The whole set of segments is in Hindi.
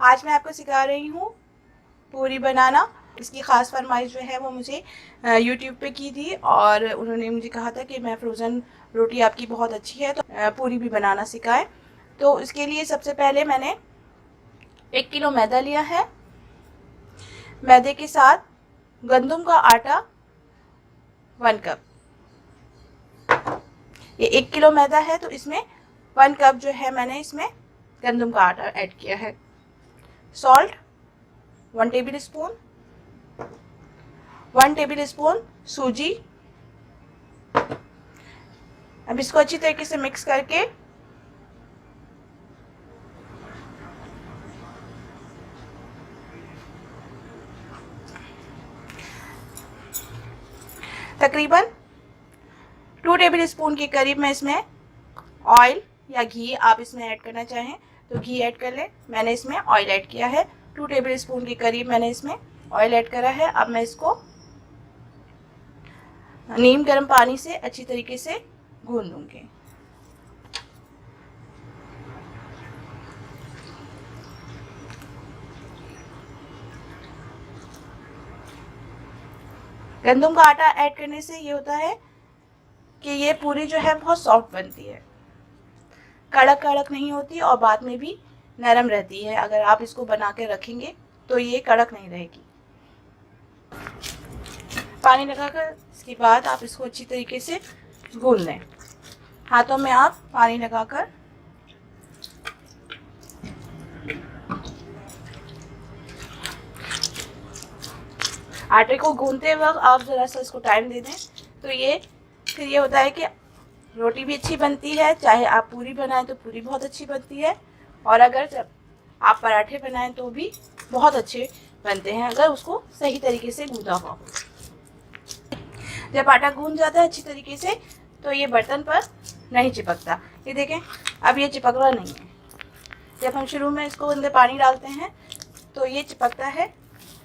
आज मैं आपको सिखा रही हूँ पूरी बनाना। इसकी ख़ास फरमाइश जो है वो मुझे यूट्यूब पे की थी और उन्होंने मुझे कहा था कि मैं फ्रोज़न रोटी आपकी बहुत अच्छी है तो पूरी भी बनाना सिखाएं। तो इसके लिए सबसे पहले मैंने 1 किलो मैदा लिया है। मैदे के साथ गंदम का आटा 1 कप। ये 1 किलो मैदा है तो इसमें 1 कप जो है मैंने इसमें गंदम का आटा ऐड किया है। Salt 1 table spoon, 1 table spoon सूजी। अब इसको अच्छी तरीके से मिक्स करके तकरीबन 2 टेबल स्पून के करीब मैं इसमें ऑयल या घी, आप इसमें ऐड करना चाहें तो घी ऐड कर लें। मैंने इसमें ऑयल ऐड किया है। 2 टेबल स्पून के करीब मैंने इसमें ऑयल ऐड करा है। अब मैं इसको नीम गर्म पानी से अच्छी तरीके से गूंद लूंगी। गंदम का आटा ऐड करने से ये होता है कि ये पूरी जो है बहुत सॉफ्ट बनती है, कड़क कड़क नहीं होती और बाद में भी नरम रहती है। अगर आप इसको बना के रखेंगे तो ये कड़क नहीं रहेगी। पानी लगाकर इसके बाद आप इसको अच्छी तरीके से गूंद लें। हाथों में आप पानी लगाकर आटे को गूंदते वक्त आप ज़रा सा इसको टाइम दे दें तो ये फिर ये होता है कि रोटी भी अच्छी बनती है। चाहे आप पूरी बनाएं तो पूरी बहुत अच्छी बनती है, और अगर जब आप पराठे बनाएं तो भी बहुत अच्छे बनते हैं अगर उसको सही तरीके से गूंदा हुआ हो। जब आटा गूंद जाता है अच्छी तरीके से तो ये बर्तन पर नहीं चिपकता। ये देखें, अब ये चिपक रहा नहीं है। जब हम शुरू में इसको अंदर पानी डालते हैं तो ये चिपकता है,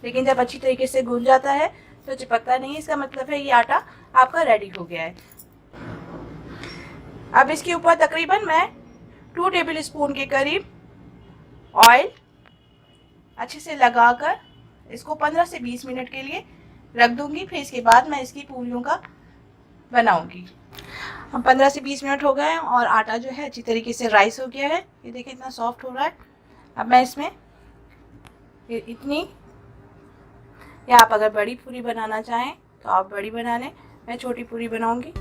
लेकिन जब अच्छी तरीके से गूंद जाता है तो चिपकता नहीं है। इसका मतलब है ये आटा आपका रेडी हो गया है। अब इसके ऊपर तकरीबन मैं 2 टेबल स्पून के करीब ऑयल अच्छे से लगाकर इसको 15 से 20 मिनट के लिए रख दूंगी। फिर इसके बाद मैं इसकी पूरियों का बनाऊंगी। हम 15 से 20 मिनट हो गए हैं और आटा जो है अच्छी तरीके से राइस हो गया है। ये देखिए इतना सॉफ्ट हो रहा है। अब मैं इसमें इतनी, या आप अगर बड़ी पूरी बनाना चाहें तो आप बड़ी बना लें, मैं छोटी पूरी बनाऊंगी।